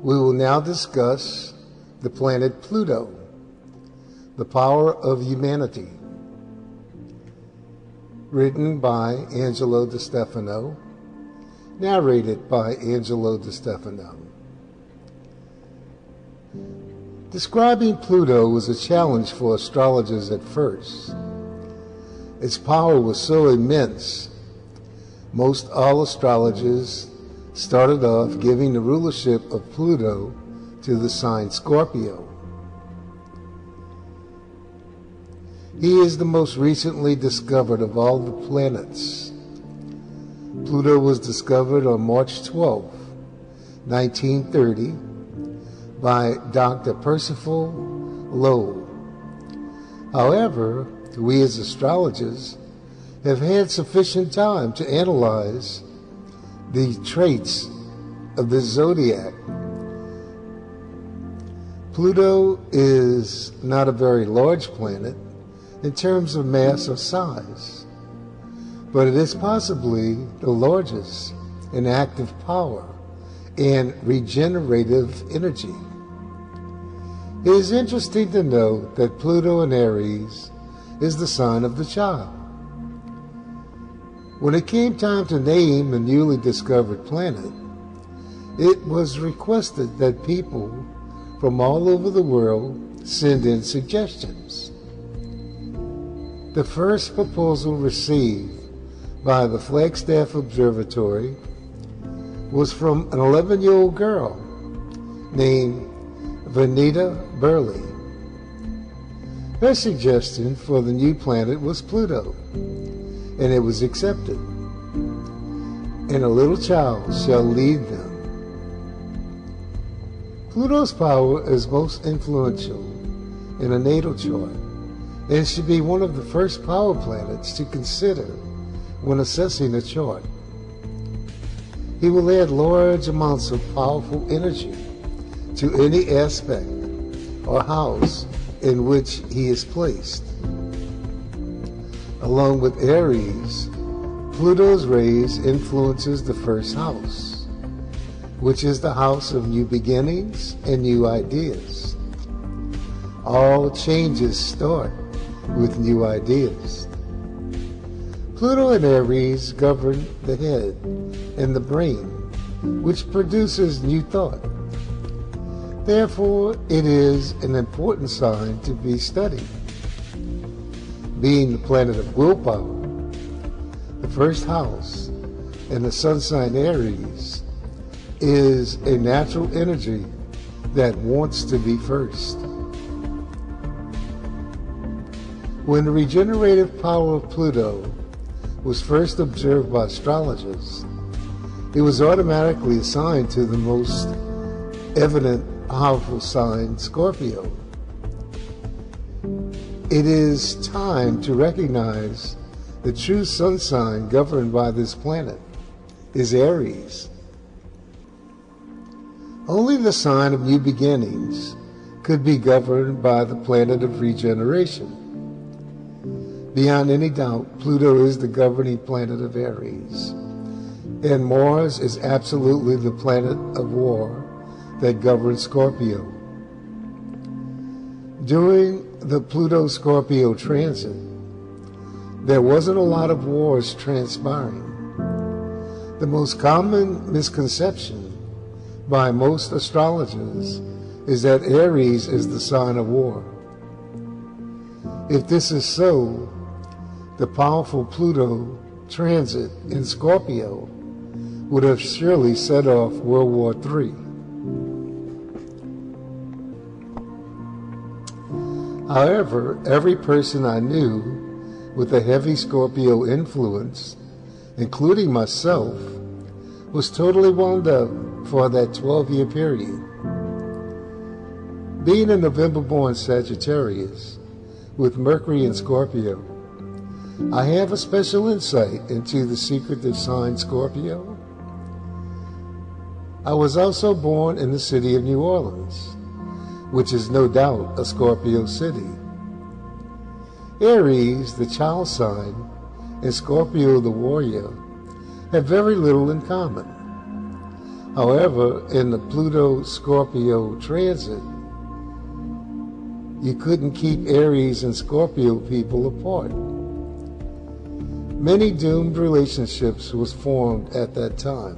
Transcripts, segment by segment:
We will now discuss the planet Pluto, the power of humanity, written by Angelo Di Stefano, narrated by Angelo Di Stefano. Describing Pluto was a challenge for astrologers at first. Its power was so immense, most all astrologers started off giving the rulership of Pluto to the sign Scorpio. He is the most recently discovered of all the planets. Pluto was discovered on March 12, 1930, by Dr. Percival Lowell. However, we as astrologers have had sufficient time to analyze the traits of the zodiac. Pluto is not a very large planet in terms of mass or size, but it is possibly the largest in active power and regenerative energy. It is interesting to note that Pluto and Aries is the sign of the child. When it came time to name the newly discovered planet, it was requested that people from all over the world send in suggestions. The first proposal received by the Flagstaff Observatory was from an 11-year-old girl named Vanita Burley. Her suggestion for the new planet was Pluto, and it was accepted. And a little child shall lead them. Pluto's power is most influential in a natal chart and should be one of the first power planets to consider when assessing a chart. He will add large amounts of powerful energy to any aspect or house in which he is placed. Along with Aries, Pluto's rays influences the first house, which is the house of new beginnings and new ideas. All changes start with new ideas. Pluto and Aries govern the head and the brain, which produces new thought. Therefore, it is an important sign to be studied. Being the planet of willpower, the first house, and the sun sign Aries is a natural energy that wants to be first. When the regenerative power of Pluto was first observed by astrologers, it was automatically assigned to the most evident powerful sign, Scorpio. It is time to recognize the true sun sign governed by this planet is Aries. Only the sign of new beginnings could be governed by the planet of regeneration. Beyond any doubt, Pluto is the governing planet of Aries, and Mars is absolutely the planet of war that governs Scorpio. During the Pluto-Scorpio transit, there wasn't a lot of wars transpiring. The most common misconception by most astrologers is that Aries is the sign of war. If this is so, the powerful Pluto transit in Scorpio would have surely set off World War III. However, every person I knew with a heavy Scorpio influence, including myself, was totally wound up for that 12-year period. Being a November-born Sagittarius with Mercury in Scorpio, I have a special insight into the secretive sign Scorpio. I was also born in the city of New Orleans, which is no doubt a Scorpio city. Aries, the child sign, and Scorpio, the warrior, have very little in common. However, in the Pluto-Scorpio transit, you couldn't keep Aries and Scorpio people apart. Many doomed relationships was formed at that time.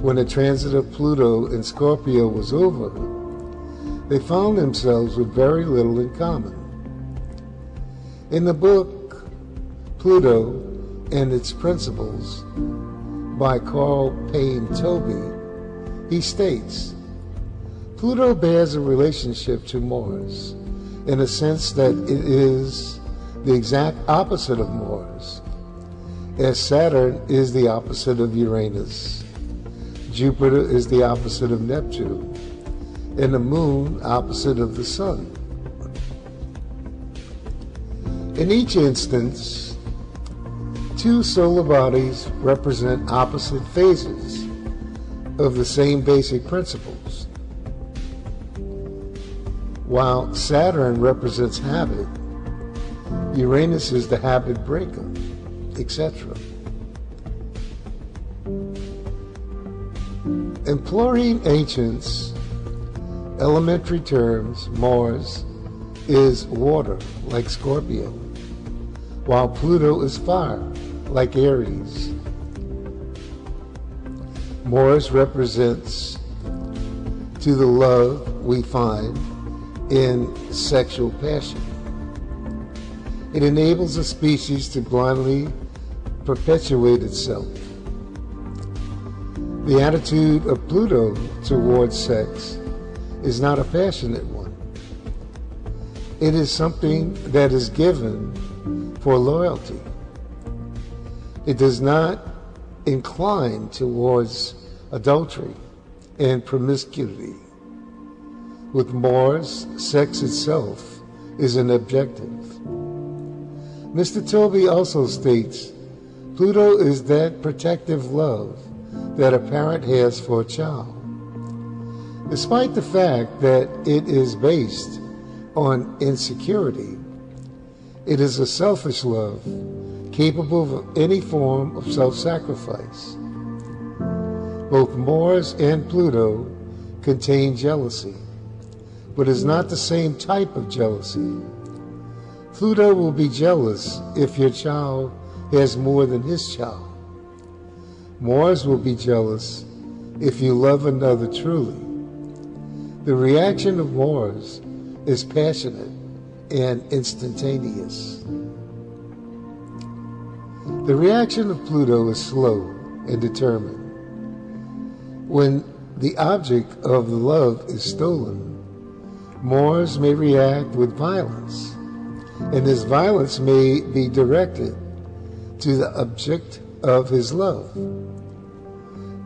When the transit of Pluto in Scorpio was over, they found themselves with very little in common. In the book Pluto and Its Principles by Carl Payne Tobey, he states, Pluto bears a relationship to Mars in a sense that it is the exact opposite of Mars, as Saturn is the opposite of Uranus, Jupiter is the opposite of Neptune, and the moon opposite of the sun. In each instance, two solar bodies represent opposite phases of the same basic principles. While Saturn represents habit, Uranus is the habit breaker, etc. Employing ancients' elementary terms, Mars is water, like Scorpio, while Pluto is fire, like Aries. Mars represents to the love we find in sexual passion. It enables a species to blindly perpetuate itself. The attitude of Pluto towards sex is not a passionate one. It is something that is given for loyalty. It does not incline towards adultery and promiscuity. With Mars, sex itself is an objective. Mr. Tobey also states, Pluto is that protective love that a parent has for a child. Despite the fact that it is based on insecurity, it is a selfish love capable of any form of self-sacrifice. Both Mars and Pluto contain jealousy, but is not the same type of jealousy. Pluto will be jealous if your child has more than his child. Mars will be jealous if you love another truly. The reaction of Mars is passionate and instantaneous. The reaction of Pluto is slow and determined. When the object of the love is stolen, Mars may react with violence, and this violence may be directed to the object of his love.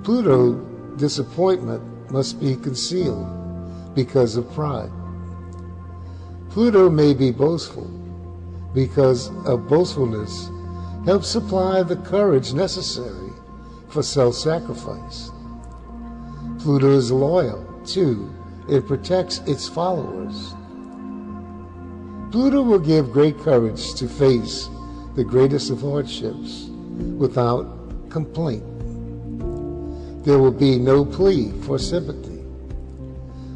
Pluto disappointment must be concealed because of pride. Pluto may be boastful because of boastfulness helps supply the courage necessary for self-sacrifice. Pluto is loyal, too. It protects its followers. Pluto will give great courage to face the greatest of hardships without complaint. There will be no plea for sympathy.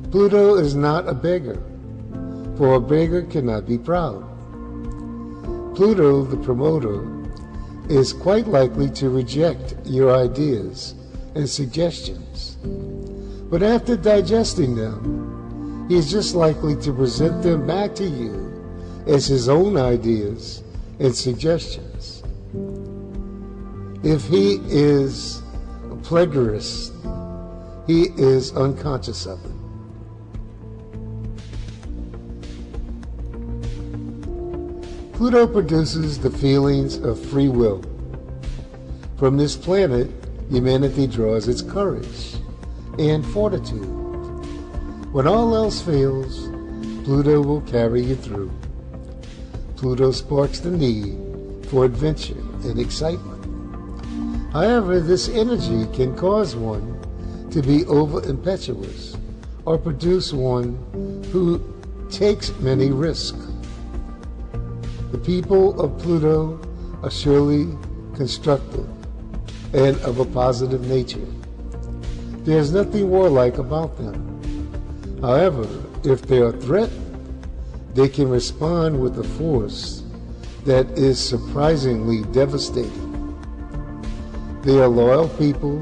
Pluto is not a beggar, for a beggar cannot be proud. Pluto, the promoter, is quite likely to reject your ideas and suggestions. But after digesting them, he is just likely to present them back to you as his own ideas and suggestions. If he is a plagiarist, he is unconscious of it. Pluto produces the feelings of free will. From this planet, humanity draws its courage and fortitude. When all else fails, Pluto will carry you through. Pluto sparks the need for adventure and excitement. However, this energy can cause one to be over-impetuous or produce one who takes many risks. The people of Pluto are surely constructive and of a positive nature. There's nothing warlike about them. However, if they are threatened, they can respond with a force that is surprisingly devastating. They are loyal people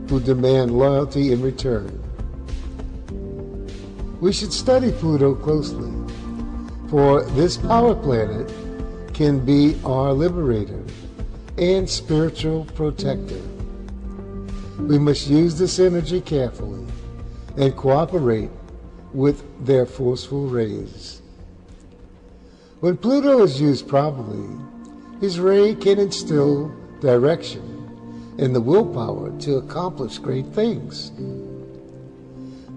who demand loyalty in return. We should study Pluto closely, for this power planet can be our liberator and spiritual protector. We must use this energy carefully and cooperate with their forceful rays. When Pluto is used properly, his ray can instill direction and the willpower to accomplish great things.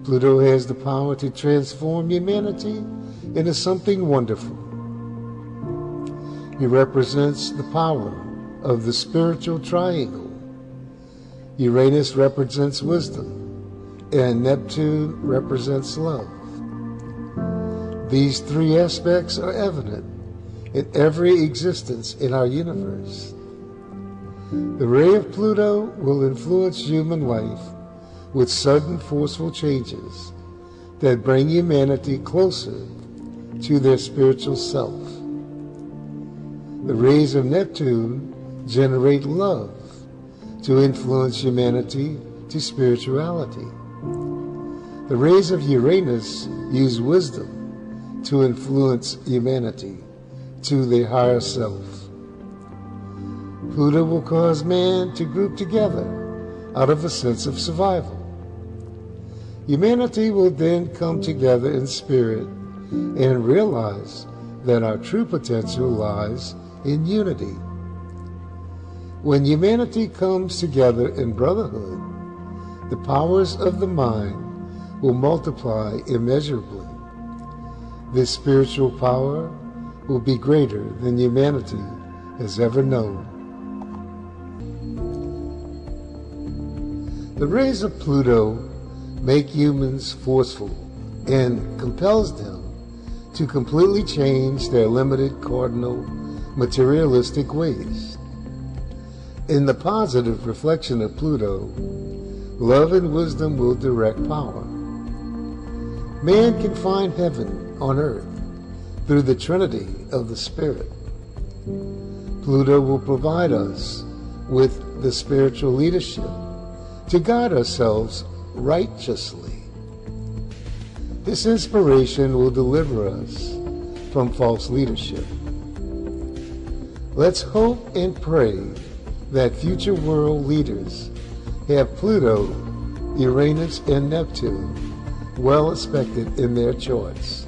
Pluto has the power to transform humanity into something wonderful. He represents the power of the spiritual triangle. Uranus represents wisdom, and Neptune represents love. These three aspects are evident in every existence in our universe. The ray of Pluto will influence human life with sudden forceful changes that bring humanity closer to their spiritual self. The rays of Neptune generate love to influence humanity to spirituality. The rays of Uranus use wisdom to influence humanity to their higher self. Pluto will cause man to group together out of a sense of survival. Humanity will then come together in spirit and realize that our true potential lies in unity. When humanity comes together in brotherhood, the powers of the mind will multiply immeasurably. This spiritual power will be greater than humanity has ever known. The rays of Pluto make humans forceful and compels them to completely change their limited cardinal materialistic ways. In the positive reflection of Pluto, love and wisdom will direct power. Man can find heaven on earth through the Trinity of the Spirit. Pluto will provide us with the spiritual leadership to guide ourselves righteously. This inspiration will deliver us from false leadership. Let's hope and pray that future world leaders have Pluto, Uranus, and Neptune well expected in their charts.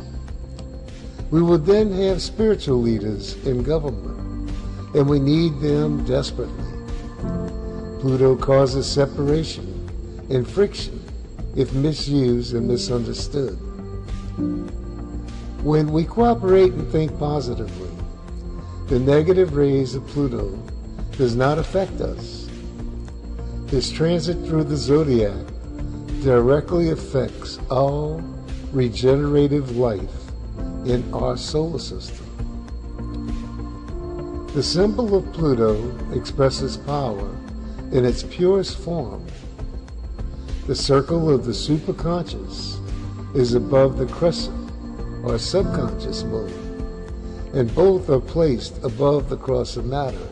We will then have spiritual leaders in government, and we need them desperately. Pluto causes separation and friction if misused and misunderstood. When we cooperate and think positively, the negative rays of Pluto does not affect us. His transit through the zodiac directly affects all regenerative life in our solar system. The symbol of Pluto expresses power in its purest form. The circle of the superconscious is above the crescent or subconscious moon, and both are placed above the cross of matter.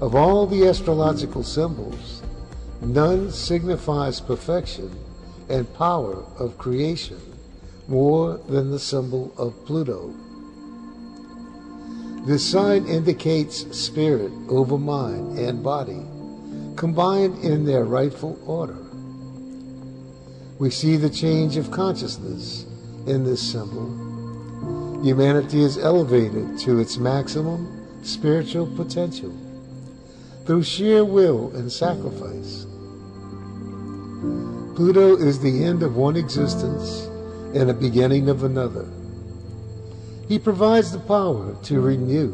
Of all the astrological symbols, none signifies perfection and power of creation more than the symbol of Pluto. This sign indicates spirit over mind and body, combined in their rightful order. We see the change of consciousness in this symbol. Humanity is elevated to its maximum spiritual potential through sheer will and sacrifice. Pluto is the end of one existence and the beginning of another. He provides the power to renew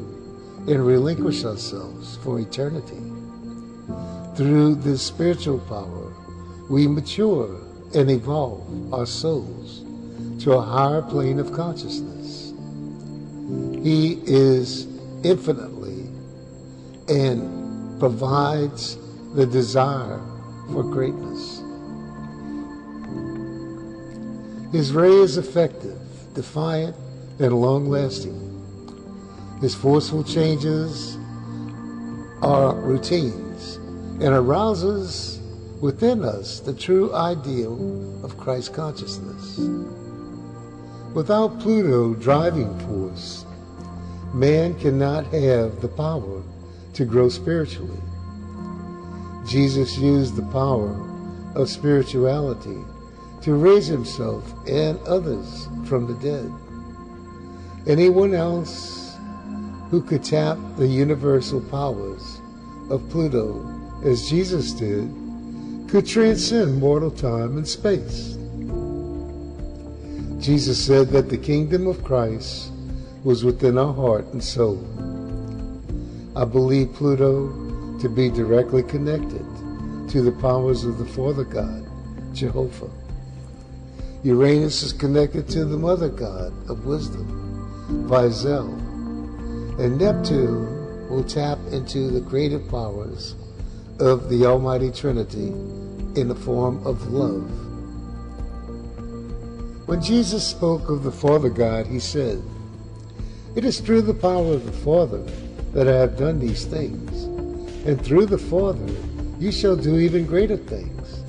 and relinquish ourselves for eternity. Through this spiritual power, we mature and evolve our souls to a higher plane of consciousness. He is infinitely and provides the desire for greatness. His ray is effective, defiant, and long-lasting. His forceful changes are routines and arouses within us the true ideal of Christ consciousness. Without Pluto driving force, man cannot have the power to grow spiritually. Jesus used the power of spirituality to raise himself and others from the dead. Anyone else who could tap the universal powers of Pluto, as Jesus did, could transcend mortal time and space. Jesus said that the kingdom of Christ was within our heart and soul. I believe Pluto to be directly connected to the powers of the Father God, Jehovah. Uranus is connected to the Mother God of wisdom, Vizel, and Neptune will tap into the creative powers of the Almighty Trinity in the form of love. When Jesus spoke of the Father God, he said, "It is through the power of the Father that I have done these things, and through the Father you shall do even greater things."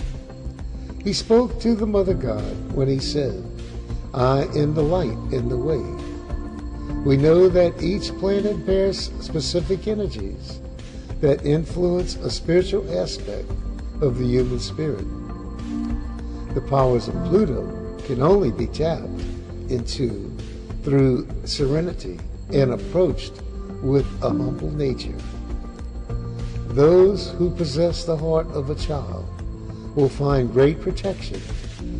He spoke to the Mother God when he said, "I am the light and the way." We know that each planet bears specific energies that influence a spiritual aspect of the human spirit. The powers of Pluto can only be tapped into through serenity and approached with a humble nature. Those who possess the heart of a child will find great protection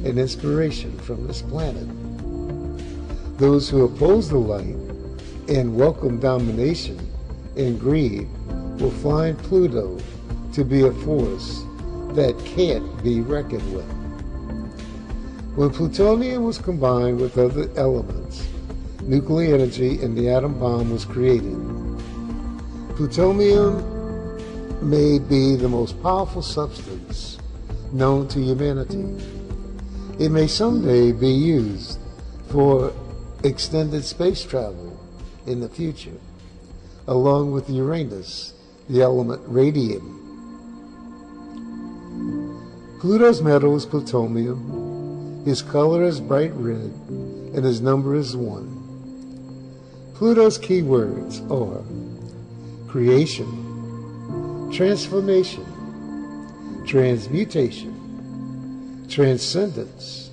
and inspiration from this planet. Those who oppose the light and welcome domination and greed will find Pluto to be a force that can't be reckoned with. When plutonium was combined with other elements, nuclear energy and the atom bomb was created. Plutonium may be the most powerful substance known to humanity. It may someday be used for extended space travel in the future, along with Uranus, the element radium. Pluto's metal is plutonium. His color is bright red, and his number is 1. Pluto's key words are creation, transformation, transmutation, transcendence,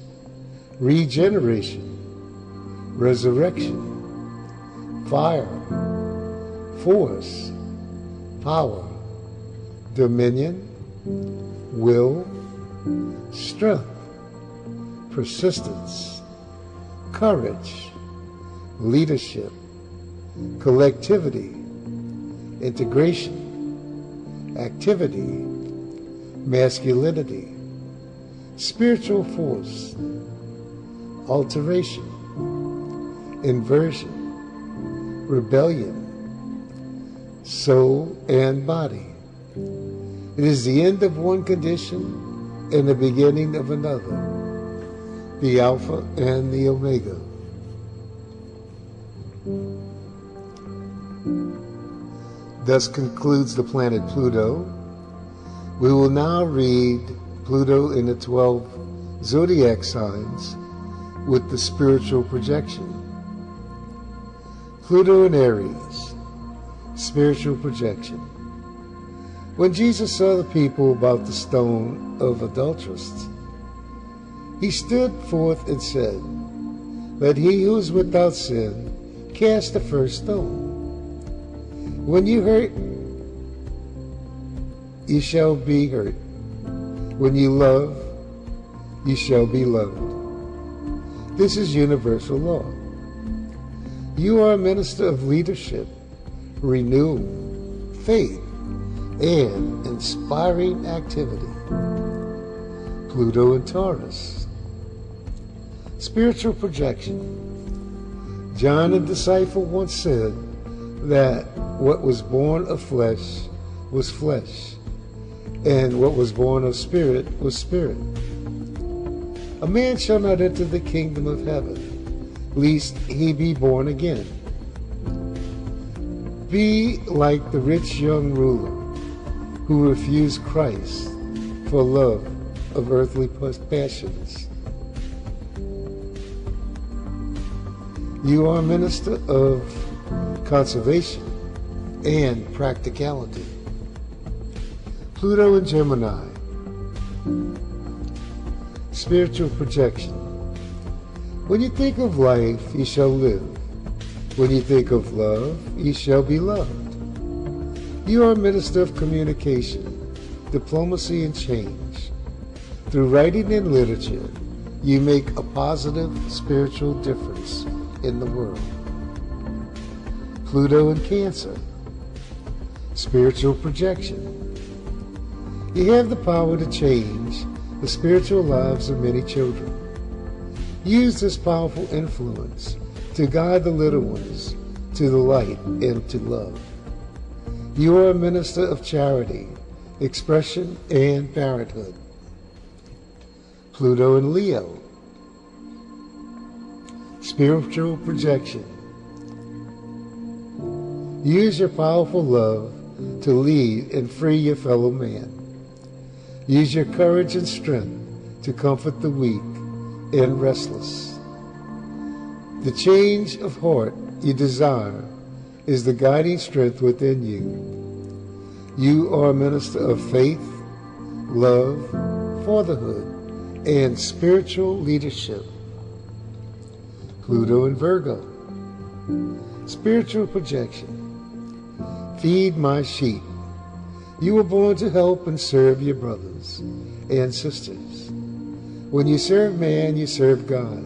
regeneration, resurrection, fire, force, power, dominion, will, strength, persistence, courage, leadership, collectivity, integration, activity, masculinity, spiritual force, alteration, inversion, rebellion, soul and body. It is the end of one condition and the beginning of another, the Alpha and the Omega. Thus concludes the planet Pluto. We will now read Pluto in the 12 zodiac signs with the spiritual projection. Pluto and Aries, spiritual projection. When Jesus saw the people about the stone of adulteress, he stood forth and said, "Let he who is without sin cast the first stone. When you hurt, you shall be hurt. When you love, you shall be loved." This is universal law. You are a minister of leadership, renewal, faith, and inspiring activity. Pluto and Taurus, spiritual projection. John the disciple once said that what was born of flesh was flesh, and what was born of spirit was spirit. A man shall not enter the kingdom of heaven, lest he be born again. Be like the rich young ruler who refused Christ for love of earthly passions. You are a minister of conservation and practicality. Pluto and Gemini. Spiritual projection. When you think of life, you shall live. When you think of love, you shall be loved. You are a minister of communication, diplomacy, and change. Through writing and literature, you make a positive spiritual difference in the world. Pluto and Cancer. Spiritual projection. You have the power to change the spiritual lives of many children. Use this powerful influence to guide the little ones to the light and to love. You are a minister of charity, expression, and parenthood. Pluto and Leo. Spiritual projection. Use your powerful love to lead and free your fellow man. Use your courage and strength to comfort the weak and restless. The change of heart you desire is the guiding strength within you. You are a minister of faith, love, fatherhood, and spiritual leadership. Pluto and Virgo. Spiritual projection. Feed my sheep. You were born to help and serve your brothers and sisters. When you serve man, you serve God.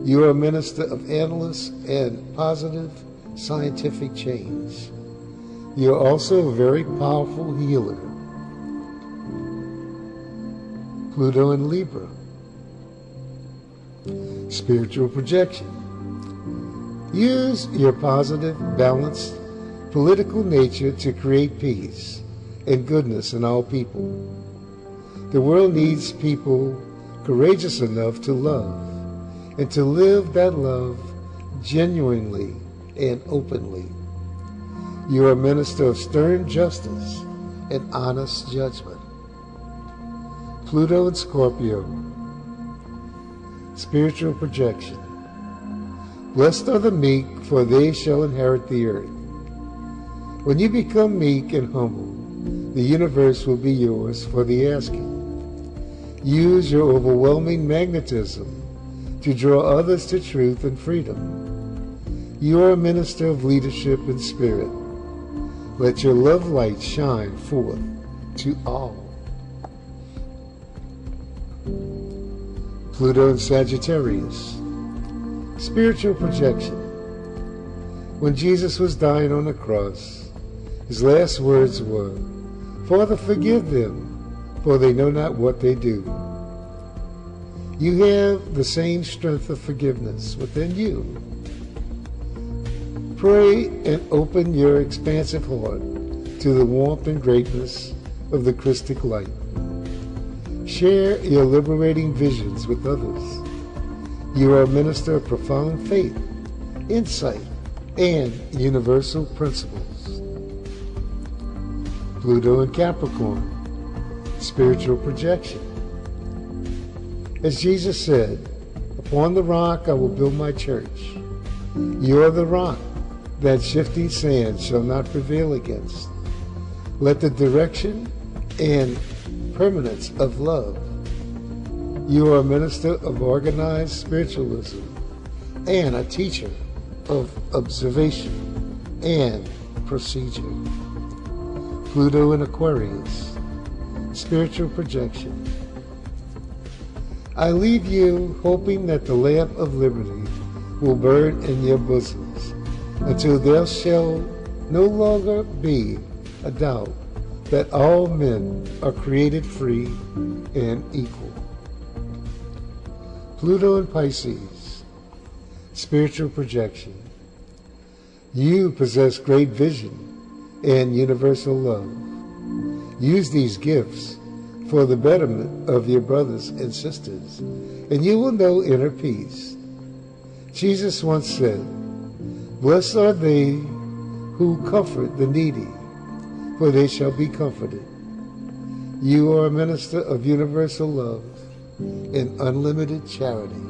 You are a minister of endless and positive scientific change. You are also a very powerful healer. Pluto and Libra. Spiritual projection. Use your positive, balanced, political nature to create peace and goodness in all people. The world needs people courageous enough to love and to live that love genuinely and openly. You are a minister of stern justice and honest judgment. Pluto and Scorpio. Spiritual projection. Blessed are the meek, for they shall inherit the earth. When you become meek and humble, the universe will be yours for the asking. Use your overwhelming magnetism to draw others to truth and freedom. You are a minister of leadership and spirit. Let your love light shine forth to all. Pluto and Sagittarius. Spiritual projection. When Jesus was dying on the cross, his last words were, "Father, forgive them, for they know not what they do." You have the same strength of forgiveness within you. Pray and open your expansive heart to the warmth and greatness of the Christic light. Share your liberating visions with others. You are a minister of profound faith, insight, and universal principles. Pluto and Capricorn. Spiritual projection. As Jesus said, "Upon the rock I will build my church." You are the rock that shifting sand shall not prevail against. Let the direction and permanence of love. You are a minister of organized spiritualism and a teacher of observation and procedure. Pluto and Aquarius. Spiritual projection. I leave you hoping that the lamp of liberty will burn in your bosoms until there shall no longer be a doubt that all men are created free and equal. Pluto and Pisces. Spiritual projection. You possess great vision and universal love. Use these gifts for the betterment of your brothers and sisters, and you will know inner peace. Jesus once said, "Blessed are they who comfort the needy, for they shall be comforted." You are a minister of universal love and unlimited charity.